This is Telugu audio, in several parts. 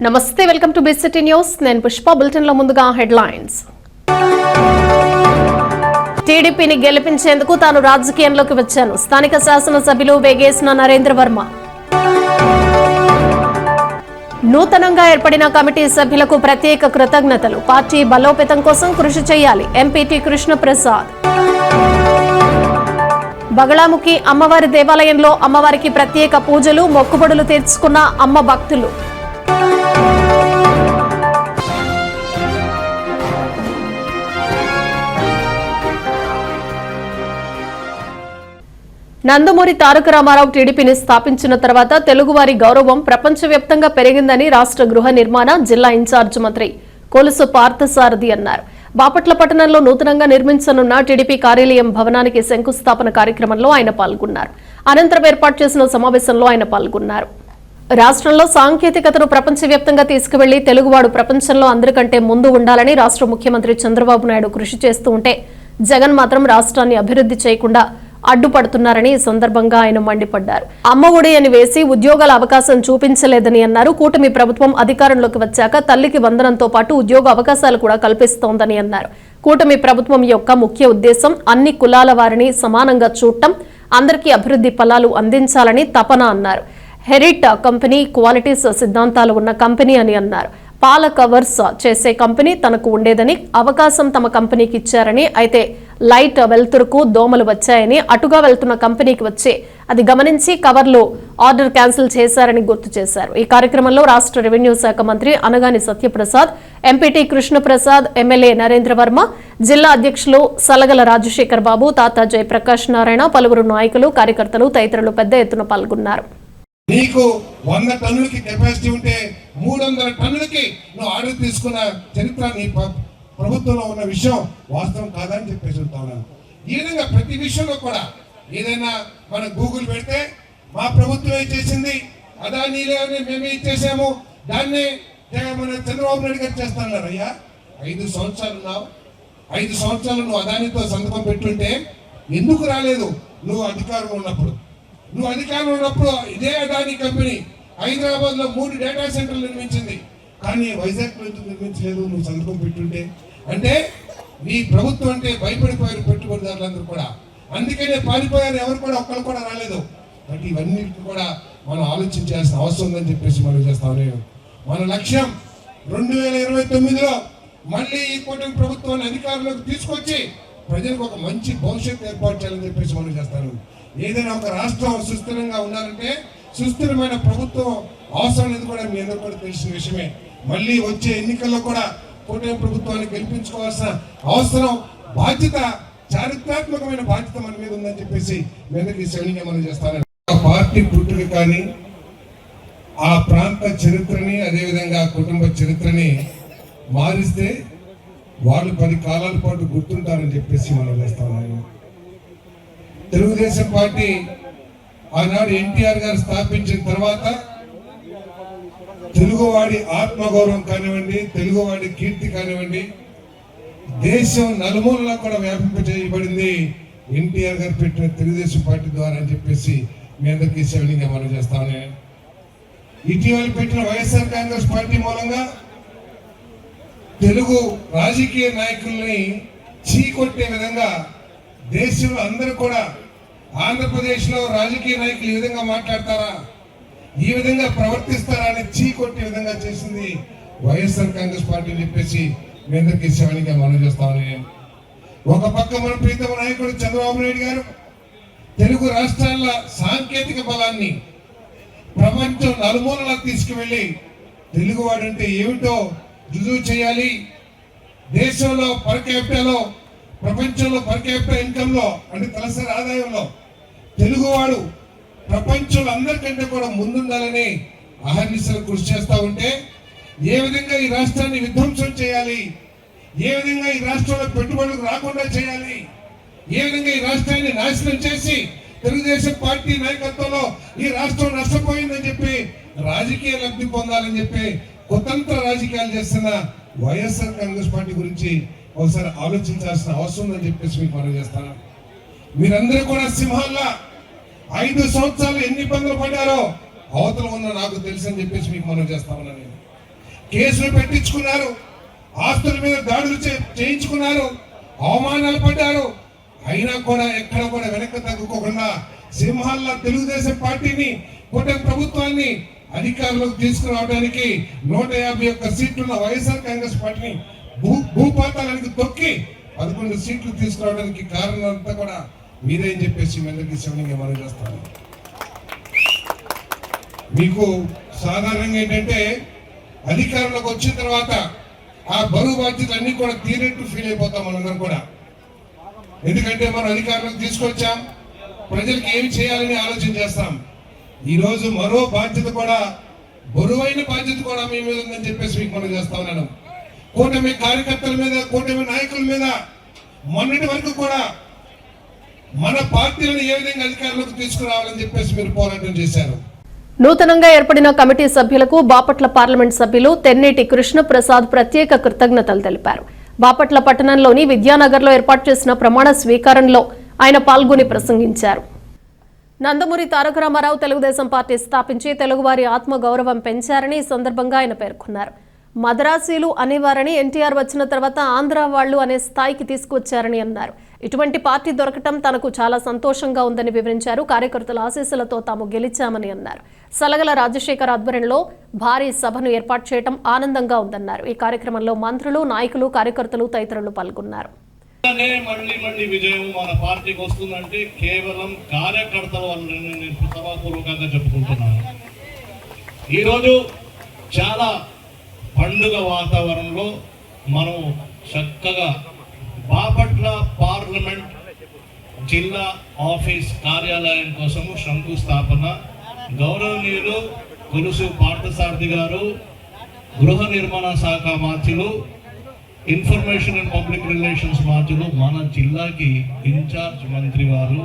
నమస్తే, welcome to big city news. నేను పుష్ప. బులెటిన్ లో ముందుగా హెడ్లైన్స్. టీడీపీని గెలిపించేందుకు తాను రాజకీయంలోకి వచ్చాను. స్థానిక శాసనసభ్యులు వేగేసిన నరేంద్ర వర్మ. నూతనంగా ఏర్పడిన కమిటీ సభ్యులకు ప్రత్యేక కృతజ్ఞతలు. పార్టీ బలోపేతం కోసం కృషి చేయాలి. ఎంపీటీ కృష్ణప్రసాద్. బగళాముఖి అమ్మవారి దేవాలయంలో అమ్మవారికి ప్రత్యేక పూజలు, మొక్కుబడులు తీర్చుకున్న అమ్మ భక్తులు. నందమూరి తారక రామారావు టీడీపీని స్థాపించిన తర్వాత తెలుగువారి గౌరవం ప్రపంచవ్యాప్తంగా పెరిగిందని రాష్ట్ర గృహ నిర్మాణ జిల్లా ఇన్ఛార్జ్ మంత్రి కొలుసు పార్థసారథి అన్నారు. బాపట్ల పట్టణంలో నూతనంగా నిర్మించనున్న టీడీపీ కార్యాలయం భవనానికి శంకుస్థాపన కార్యక్రమంలో ఆయన పాల్గొన్నారు. అనంతరం ఏర్పాటు చేసిన సమావేశంలో ఆయన పాల్గొన్నారు. రాష్ట్రంలో సాంకేతికతను ప్రపంచవ్యాప్తంగా తీసుకువెళ్లి తెలుగువాడు ప్రపంచంలో అందరికంటే ముందు ఉండాలని రాష్ట్ర ముఖ్యమంత్రి చంద్రబాబు నాయుడు కృషి చేస్తూ ఉంటే జగన్ మాత్రం రాష్ట్రాన్ని అభివృద్ధి చేయకుండా అడ్డుపడుతున్నారని ఈ సందర్భంగా ఆయన మండిపడ్డారు. అమ్మ ఒడి అని వేసి ఉద్యోగాల అవకాశం చూపించలేదని అన్నారు. కూటమి ప్రభుత్వం అధికారంలోకి వచ్చాక తల్లికి వందనంతో పాటు ఉద్యోగ అవకాశాలు కూడా కల్పిస్తోందని అన్నారు. కూటమి ప్రభుత్వం యొక్క ముఖ్య ఉద్దేశం అన్ని కులాల వారిని సమానంగా చూడటం, అందరికీ అభివృద్ధి ఫలాలు అందించాలని తపన అన్నారు. హెరిట్ కంపెనీ క్వాలిటీస్ సిద్ధాంతాలు ఉన్న కంపెనీ అని అన్నారు. పాల కవర్స్ చేసే కంపెనీ తనకు ఉండేదని, అవకాశం తమ కంపెనీకి ఇచ్చారని, అయితే లైట్ వెలుతురుకు దోమలు వచ్చాయని అటుగా వెళ్తున్న కంపెనీకి వచ్చి అది గమనించి కవర్లు ఆర్డర్ క్యాన్సిల్ చేశారని గుర్తు చేశారు. ఈ కార్యక్రమంలో రాష్ట్ర రెవెన్యూ శాఖ మంత్రి అనగాని సత్యప్రసాద్, ఎంపీటీ కృష్ణప్రసాద్, ఎమ్మెల్యే నరేంద్ర వర్మ, జిల్లా అధ్యక్షులు సలగల రాజశేఖర్ బాబు, తాత జయప్రకాష్ నారాయణ, పలువురు నాయకులు, కార్యకర్తలు తదితరులు పెద్ద ఎత్తున పాల్గొన్నారు. నీకు 100 టన్నులకి కెపాసిటీ ఉంటే 300 టన్నులకి నువ్వు ఆర్డర్ తీసుకున్న చరిత్ర నీ ప్రభుత్వంలో ఉన్న విషయం వాస్తవం కాదని చెప్పేసి ఉంటాను. ఈ విధంగా ప్రతి విషయంలో కూడా ఏదైనా మన గూగుల్ పెడితే మా ప్రభుత్వమే చేసింది, అదానీలే మేమే ఇచ్చేసాము, దాన్నే మన చంద్రబాబు నాయుడు గారు చేస్తున్నారు. అయ్యా 5 సంవత్సరాలు ఉన్నావు, 5 సంవత్సరాలు నువ్వు అదానితో సంతకం పెట్టుంటే ఎందుకు రాలేదు? నువ్వు అధికారంలో ఉన్నప్పుడు ఇదే అదానీ కంపెనీ హైదరాబాద్ లో 3 డేటా సెంటర్లు నిర్మించింది, కానీ వైజాగ్ లో నిర్మించలేదు. నువ్వు సంతకం పెట్టుంటే అంటే నీ ప్రభుత్వం అంటే భయపడిపోయారు పెట్టుబడిదారులందరూ కూడా, అందుకనే పారిపోయారు. ఎవరు కూడా ఒక్కరు కూడా రాలేదు. అంటే ఇవన్నీ కూడా మనం ఆలోచించాల్సిన అవసరం ఉందని చెప్పేసి మనం చేస్తాను. మన లక్ష్యం 2029లో మళ్ళీ ఈ కూటమి ప్రభుత్వాన్ని అధికారంలోకి తీసుకొచ్చి ప్రజలకు ఒక మంచి భవిష్యత్తు ఏర్పాటు చేయాలని చెప్పేసి మనం చేస్తాను. ఏదైనా ఒక రాష్ట్రం సుస్థిరంగా ఉండాలంటే సుస్థిరమైన ప్రభుత్వం అవసరం అనేది కూడా మీ అందరూ కూడా తెలిసిన విషయమే. మళ్ళీ వచ్చే ఎన్నికల్లో కూడా కూటమి ప్రభుత్వాన్ని గెలిపించుకోవాల్సిన అవసరం, బాధ్యత, చారిత్రాత్మకమైన బాధ్యత మన మీద ఉందని చెప్పేసి మీ అందరికీ సవినీయంగా మనం చేస్తాను. పార్టీ పుట్టుక కానీ ఆ ప్రాంత చరిత్రని, అదేవిధంగా కుటుంబ చరిత్రని మారిస్తే వాళ్ళు 10 కాలాల పాటు గుర్తుంటారని చెప్పేసి మనం చేస్తాము. తెలుగుదేశం పార్టీ ఆనాడు ఎన్టీఆర్ గారు స్థాపించిన తర్వాత తెలుగువాడి ఆత్మగౌరవం కానివ్వండి, తెలుగువాడి కీర్తి కానివ్వండి, దేశం నలుమూలలా కూడా వ్యాపింపజేయబడింది ఎన్టీఆర్ గారు పెట్టిన తెలుగుదేశం పార్టీ ద్వారా అని చెప్పేసి మీ అందరికీ సవినీయంగా మనం చేస్తామని. ఇటీవల పెట్టిన వైఎస్ఆర్ కాంగ్రెస్ పార్టీ మూలంగా తెలుగు రాజకీయ నాయకుల్ని చీకొట్టే విధంగా దేశంలో అందరూ కూడా ఆంధ్రప్రదేశ్ లో రాజకీయ నాయకులు ఈ విధంగా మాట్లాడతారా, ఈ విధంగా ప్రవర్తిస్తారా అని చీకొట్టే విధంగా చేసింది వైఎస్ఆర్ కాంగ్రెస్ పార్టీ అని చెప్పేసి మీ అందరికీ సవినీయంగా మనం చేస్తామని. ఒక పక్క మన ప్రీతమ నాయకుడు చంద్రబాబు నాయుడు గారు తెలుగు రాష్ట్రాల సాంకేతిక బలాన్ని ప్రపంచం నలుమూలలా తీసుకువెళ్ళి తెలుగువాడంటే ఏమిటో రుజువు చేయాలి. దేశంలో పర్ క్యాపిటలో, ప్రపంచంలో పర్ క్యాపిటల్ ఇన్కమ్ లో అంటే తలసరి ఆదాయంలో తెలుగువాడు ప్రపంచంలో అందరికంటే కూడా ముందుండాలని అహర్నిశలు కృషి చేస్తూ ఉంటే ఏ విధంగా ఈ రాష్ట్రాన్ని విధ్వంసం చేయాలి, ఏ విధంగా ఈ రాష్ట్రంలో పెట్టుబడులకు రాకుండా చేయాలి, ఏ విధంగా ఈ రాష్ట్రాన్ని నాశనం చేసి తెలుగుదేశం పార్టీ నాయకత్వంలో ఈ రాష్ట్రం నష్టపోయిందని చెప్పి రాజకీయ లబ్ధి పొందాలని చెప్పి కుతంత్ర రాజకీయాలు చేస్తున్న వైఎస్ఆర్ కాంగ్రెస్ పార్టీ గురించి ఒకసారి ఆలోచించాల్సిన అవసరం ఉందని చెప్పేసి మీకు మనం చేస్తాను. మీరందరూ కూడా సింహాల్లా 5 సంవత్సరాలు ఎన్ని ఇబ్బందులు పడ్డారో అవతల ఉన్న నాకు తెలుసు అని చెప్పేసి మీకు మనం చేస్తామన్నా. నేను కేసులు పెట్టించుకున్నారు, ఆస్తుల మీద దాడులు చేయించుకున్నారు, అవమానాలు పడ్డారు. అయినా కూడా ఎక్కడ కూడా వెనక్కి తగ్గుకోకుండా సింహాల్లో తెలుగుదేశం పార్టీని, కూటమి ప్రభుత్వాన్ని అధికారంలోకి తీసుకురావడానికి 151 సీట్లున్న వైఎస్ఆర్ కాంగ్రెస్ పార్టీని భూపాతాలకు తొక్కి 11 సీట్లు తీసుకురావడానికి కారణం అంతా కూడా మీరే అని చెప్పేసి మీ అందరికీ శివలింగం మనం చేస్తాను. మీకు సాధారణంగా ఏంటంటే అధికారంలోకి వచ్చిన తర్వాత ఆ బరువు బాధ్యతలన్నీ కూడా తీరేట్టు ఫీల్ అయిపోతాం మనందరం కూడా. ఎందుకంటే మనం అధికారంలోకి తీసుకొచ్చాం, ప్రజలకు ఏమి చేయాలని ఆలోచన చేస్తాం. ఈరోజు మరో బాధ్యత కూడా, బరువైన బాధ్యత కూడా మీ మీద ఉందని చెప్పేసి మీకు మనం చేస్తా ఉన్నాను. కూటమి కార్యకర్తల మీద, కూటమి నాయకుల మీద మొన్నటి వరకు కూడా మన పార్టీలను ఏ విధంగా అధికారంలోకి తీసుకురావాలని చెప్పేసి మీరు పోరాటం చేశారు. నూతనంగా ఏర్పడిన కమిటీ సభ్యులకు బాపట్ల పార్లమెంట్ సభ్యులు తెన్నేటి కృష్ణప్రసాద్ ప్రత్యేక కృతజ్ఞతలు తెలిపారు. బాపట్ల పట్టణంలోని విద్యానగర్లో ఏర్పాటు చేసిన ప్రమాణ స్వీకారంలో ఆయన పాల్గొని ప్రసంగించారు. నందమూరి తారక రామారావు తెలుగుదేశం పార్టీ స్థాపించి తెలుగువారి ఆత్మగౌరవం పెంచారని ఈ సందర్భంగా ఆయన పేర్కొన్నారు. మద్రాసీలు అనేవారని, ఎన్టీఆర్ వచ్చిన తర్వాత ఆంధ్ర వాళ్లు అనే స్థాయికి తీసుకొచ్చారని అన్నారు. ఇటువంటి పార్టీ దొరకటం తనకు చాలా సంతోషంగా ఉందని వివరించారు. కార్యకర్తల ఆశీస్సులతో తాము గెలిచామని అన్నారు. సలగల రాజశేఖర్ ఆధ్వర్యంలో భారీ సభను ఏర్పాటు చేయడం ఆనందంగా ఉందన్నారు. ఈ కార్యక్రమంలో మంత్రులు, నాయకులు, కార్యకర్తలు తదితరులు పాల్గొన్నారు. మళ్ళీ విజయం మన పార్టీకి వస్తుందంటే కేవలం కార్యకర్తల వల్ల నేను సభాపూర్వకంగా చెప్పుకుంటున్నాను. ఈరోజు చాలా పండుగ వాతావరణంలో మనం చక్కగా బాపట్ల పార్లమెంట్ జిల్లా ఆఫీస్ కార్యాలయం కోసము శంకుస్థాపన గౌరవనీయులు కొలుసు పార్థసారథి గారు, గృహ నిర్మాణ శాఖ మంత్రులు, ఇన్ఫర్మేషన్ అండ్ పబ్లిక్ రిలేషన్స్ మంత్రులు, మన జిల్లాకి ఇన్ఛార్జ్ మంత్రి వారు,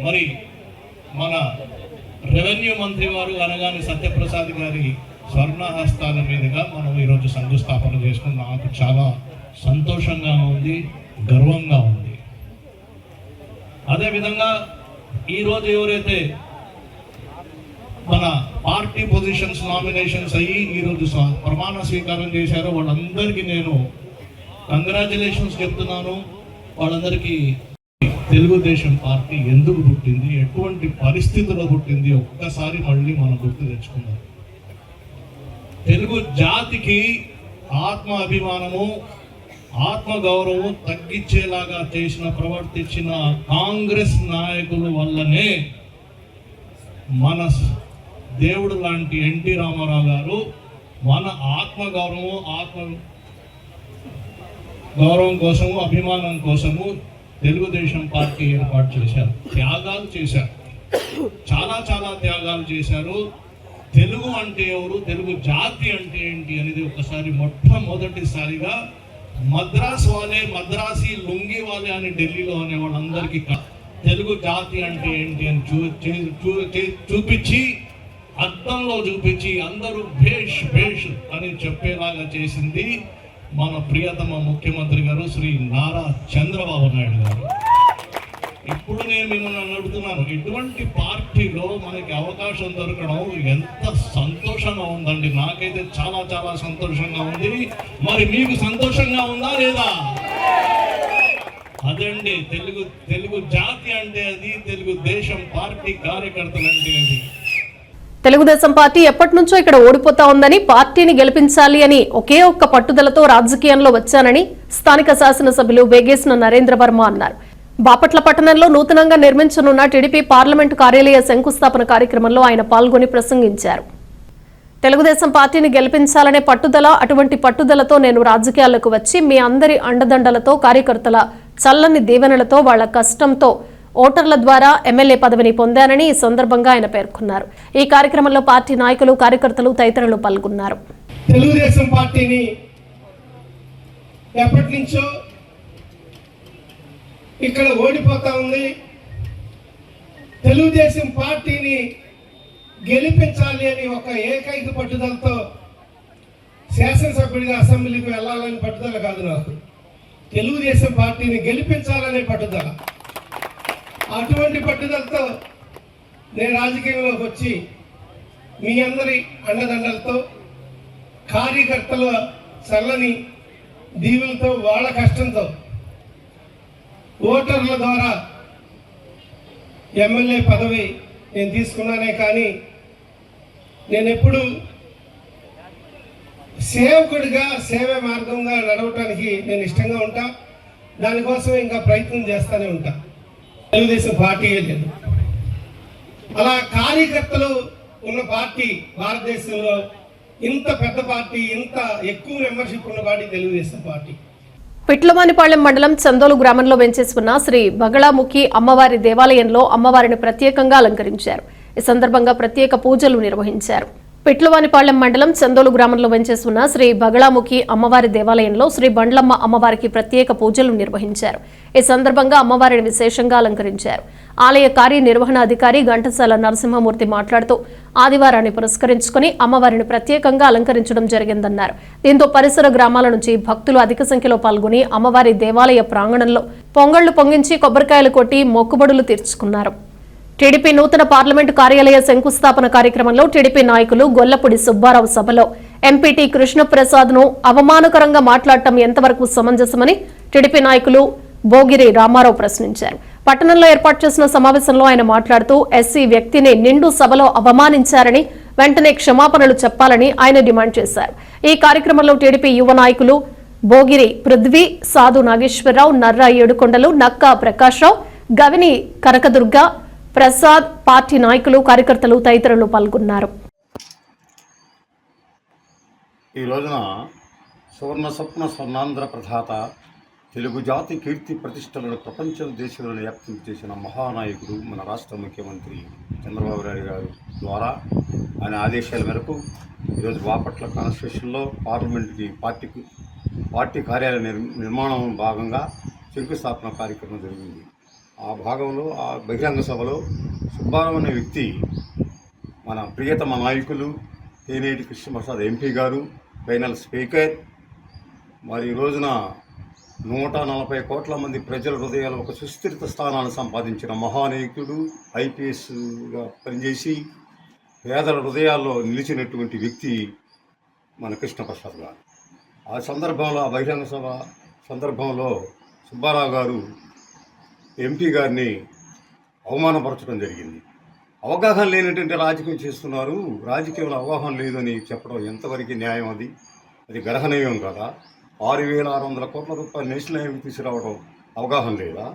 మరి మన రెవెన్యూ మంత్రి వారు అనగానే సత్యప్రసాద్ గారి స్వర్ణహస్తాల మీదుగా మనం ఈరోజు శంకుస్థాపన చేసుకుని నాకు చాలా సంతోషంగా ఉంది, గర్వంగా ఉంది. అదేవిధంగా ఈరోజు ఎవరైతే మన పార్టీ పొజిషన్స్ నామినేషన్స్ అయ్యి ఈరోజు ప్రమాణ స్వీకారం చేశారో వాళ్ళందరికీ నేను కంగ్రాచులేషన్స్ చెప్తున్నాను. వాళ్ళందరికీ తెలుగుదేశం పార్టీ ఎందుకు పుట్టింది, ఎటువంటి పరిస్థితుల్లో పుట్టింది ఒక్కసారి మళ్ళీ మనం గుర్తు తెచ్చుకుందాం. తెలుగు జాతికి ఆత్మ అభిమానము, ఆత్మగౌరవం తగ్గించేలాగా ప్రవర్తించిన కాంగ్రెస్ నాయకుల వల్లనే మన దేవుడు లాంటి ఎన్టీ రామారావు గారు మన ఆత్మగౌరవం కోసము, అభిమానం కోసము తెలుగుదేశం పార్టీ ఏర్పాటు చేశారు. త్యాగాలు చేశారు, చాలా త్యాగాలు చేశారు. తెలుగు అంటే ఎవరు, తెలుగు జాతి అంటే ఏంటి అనేది ఒకసారి మొట్టమొదటిసారిగా మద్రాసీ లుంగి వాళ్ళే అని ఢిల్లీలో అనే వాళ్ళందరికీ తెలుగు జాతి అంటే ఏంటి అని చూపించి, అద్దంలో చూపించి అందరూ భేష్ అని చెప్పేలాగా చేసింది మన ప్రియతమ ముఖ్యమంత్రి గారు శ్రీ నారా చంద్రబాబు నాయుడు గారు. ఇప్పుడు నేను మిమ్మల్ని అడుగుతున్నాను, ఇటువంటి పార్టీలో మనకి అవకాశం దొరకడం ఎంత సంతోషంగా ఉందండి. నాకైతే చాలా సంతోషంగా ఉంది. మరి మీకు సంతోషంగా ఉందా లేదా? అదండి తెలుగు జాతి అంటే అది, తెలుగుదేశం పార్టీ కార్యకర్తలు అంటే అది. తెలుగుదేశం పార్టీ ఎప్పటి నుంచో ఇక్కడ ఓడిపోతా ఉందని, పార్టీని గెలిపించాలి అని ఒకే ఒక్క పట్టుదలతో రాజకీయంలో వచ్చానని స్థానిక శాసనసభ్యులు వేగేసిన నరేంద్ర వర్మ అన్నారు. బాపట్ల పట్టణంలో నూతనంగా నిర్మించనున్న టీడీపీ పార్లమెంటు కార్యాలయ శంకుస్థాపన కార్యక్రమంలో ఆయన పాల్గొని ప్రసంగించారు. తెలుగుదేశం పార్టీని గెలిపించాలనే పట్టుదల, అటువంటి పట్టుదలతో నేను రాజకీయాలకు వచ్చి మీ అందరి అండదండలతో, కార్యకర్తల చల్లని దీవెనలతో, వాళ్ల కష్టంతో ఓటర్ల ద్వారా ఎమ్మెల్యే పదవిని పొందానని ఈ సందర్భంగా ఆయన పేర్కొన్నారు. ఈ కార్యక్రమంలో పార్టీ నాయకులు, కార్యకర్తలు తదితరులు పాల్గొన్నారు. తెలుగుదేశం పార్టీని ఎప్పటి నుంచో ఇక్కడ ఓడిపోతా ఉంది. తెలుగుదేశం పార్టీని గెలిపించాలి అని ఒక ఏకైక పట్టుదలతో శాసనసభ్యుడిగా అసెంబ్లీకి వెళ్ళాలని పట్టుదల కాదు నాకు, తెలుగుదేశం పార్టీని గెలిపించాలనే పట్టుదల. అటువంటి పట్టుదలతో నేను రాజకీయంలోకి వచ్చి మీ అందరి అండదండలతో, కార్యకర్తల చల్లని దీవులతో వాళ్ళ కష్టంతో ఓటర్ల ద్వారా ఎమ్మెల్యే పదవి నేను తీసుకున్నానే కానీ నేను ఎప్పుడు సేవకుడిగా సేవ మార్గంగా నడవటానికి నేను ఇష్టంగా ఉంటా. దానికోసం ఇంకా ప్రయత్నం చేస్తూనే ఉంటా. తెలుగుదేశం పార్టీయే లేదు, అలా కార్యకర్తలు ఉన్న పార్టీ భారతదేశంలో ఇంత పెద్ద పార్టీ, ఇంత ఎక్కువ మెంబర్షిప్ ఉన్న పార్టీ తెలుగుదేశం పార్టీ. పిట్లవానిపాళెం మండలం చందోలు గ్రామంలో వెంచేసి ఉన్న శ్రీ బగళాముఖి అమ్మవారి దేవాలయంలో అమ్మవారిని ప్రత్యేకంగా అలంకరించారు. ఈ సందర్భంగా ప్రత్యేక పూజలు నిర్వహించారు. పిట్లవానిపాళెం మండలం చందోలు గ్రామంలో వెంచేసి ఉన్న శ్రీ బగళాముఖి అమ్మవారి దేవాలయంలో శ్రీ బండ్లమ్మ అమ్మవారికి ప్రత్యేక పూజలు నిర్వహించారు. ఈ సందర్భంగా అమ్మవారిని విశేషంగా అలంకరించారు. ఆలయ కార్యనిర్వహణాధికారి ఘంటసాల నరసింహమూర్తి మాట్లాడుతూ ఆదివారాన్ని పురస్కరించుకుని అమ్మవారిని ప్రత్యేకంగా అలంకరించడం జరిగిందన్నారు. దీంతో పరిసర గ్రామాల నుంచి భక్తులు అధిక సంఖ్యలో పాల్గొని అమ్మవారి దేవాలయ ప్రాంగణంలో పొంగళ్లు పొంగించి కొబ్బరికాయలు కొట్టి మొక్కుబడులు తీర్చుకున్నారు. టీడీపీ నూతన పార్లమెంటు కార్యాలయ శంకుస్థాపన కార్యక్రమంలో టీడీపీ నాయకులు గొల్లపూడి సుబ్బారావు సభలో ఎంపీటీ కృష్ణప్రసాద్ ను అవమానకరంగా మాట్లాడటం ఎంతవరకు సమంజసమని టీడీపీ నాయకులు భోగిరి రామారావు ప్రశ్నించారు. పట్టణంలో ఏర్పాటు చేసిన సమావేశంలో ఆయన మాట్లాడుతూ ఎస్సీ వ్యక్తిని నిండు సభలో అవమానించారని వెంటనే క్షమాపణలు చెప్పాలని ఆయన డిమాండ్ చేశారు. ఈ కార్యక్రమంలో టీడీపీ యువ నాయకులు భోగిరి పృథ్వీ, సాధు నాగేశ్వరరావు, నర్రా ఏడుకొండలు, నక్కా ప్రకాశ్రావు, గవిని కనకదుర్గ ప్రసాద్, పార్టీ నాయకులు, కార్యకర్తలు తదితరులు పాల్గొన్నారు. ఈ రోజున సువర్ణ స్వప్న స్వర్ణాంధ్ర ప్రధాత, తెలుగు జాతి కీర్తి ప్రతిష్టలను ప్రపంచ దేశంలో వ్యాప్తం చేసిన మహానాయకుడు మన రాష్ట్ర ముఖ్యమంత్రి చంద్రబాబు నాయుడు గారు ద్వారా ఆయన ఆదేశాల మేరకు ఈరోజు బాపట్ల కాన్స్టిట్యూషన్లో పార్లమెంటుకి పార్టీ కార్యాలయ నిర్మాణం భాగంగా శంకుస్థాపన కార్యక్రమం జరిగింది. ఆ భాగంలో ఆ బహిరంగ సభలో సుబ్బారావు అనే వ్యక్తి మన ప్రియతమ నాయకులు తేనేటి కృష్ణప్రసాద్ ఎంపీ గారు, ఫైనల్ స్పీకర్, మరి ఈ రోజున 140 కోట్ల మంది ప్రజల హృదయాలు ఒక సుస్థిరత స్థానాన్ని సంపాదించిన మహానాయకుడు, ఐపీఎస్గా పనిచేసి పేదల హృదయాల్లో నిలిచినటువంటి వ్యక్తి మన కృష్ణప్రసాద్ గారు. ఆ సందర్భంలో, ఆ బహిరంగ సభ సందర్భంలో సుబ్బారావు గారు ఎంపీ గారిని అవమానపరచడం జరిగింది. అవగాహన లేనటువంటి రాజకీయం చేస్తున్నారు, రాజకీయంలో అవగాహన లేదని చెప్పడం ఎంతవరకు న్యాయం? అది గర్హనీయం కదా. 6,600 కోట్ల రూపాయలు నేషనల్ హైవేకి తీసుకురావడం అవగాహన లేదా?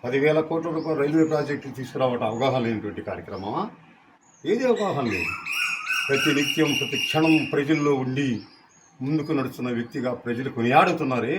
10,000 కోట్ల రూపాయలు రైల్వే ప్రాజెక్టులు తీసుకురావడం అవగాహన లేనటువంటి కార్యక్రమమా? ఏది అవగాహన లేదు. ప్రతి నిత్యం ప్రతి క్షణం ప్రజల్లో ఉండి ముందుకు నడుస్తున్న వ్యక్తిగా ప్రజలు కొనియాడుతున్నారే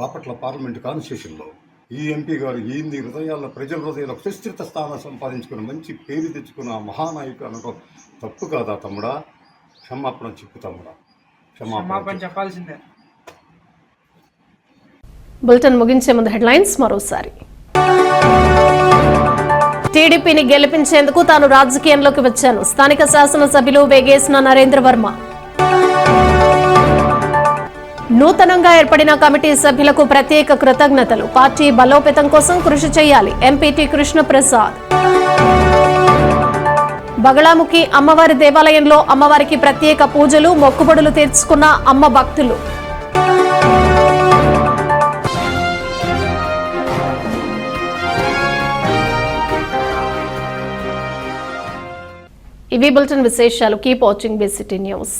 బాపట్ల పార్లమెంటు కాన్స్టిట్యూషన్లో. ఈ ఎంపీ గారు ఏంది హృదయాల్లో, ప్రజల హృదయాల్లో సుస్థిరత స్థానం సంపాదించుకుని మంచి పేరు తెచ్చుకున్న మహానాయకుడు అనడం తప్పు కాదా తమ్ముడా? క్షమాపణ చెప్పు తమ్ముడా, క్షమాపణ చెప్పాల్సిందే. బులెటిన్ ముగించే ముందు హెడ్లైన్స్ మరోసారి. టీడీపీని గెలిపించేందుకు తాను రాజకీయంలోకి వచ్చాను, స్థానిక శాసనసభ్యులు వేగేసిన నరేంద్ర వర్మ. నూతనంగా ఏర్పడిన కమిటీ సభ్యులకు ప్రత్యేక కృతజ్ఞతలు, పార్టీ బలోపేతం కోసం కృషి చేయాలి, ఎంపీటీ కృష్ణప్రసాద్. బగళాముఖి అమ్మవారి దేవాలయంలో అమ్మవారికి ప్రత్యేక పూజలు, మొక్కుబడులు తీర్చుకున్న అమ్మ భక్తులు. ఇవి బులెటిన్ విశేషాలు. Keep watching BCT news.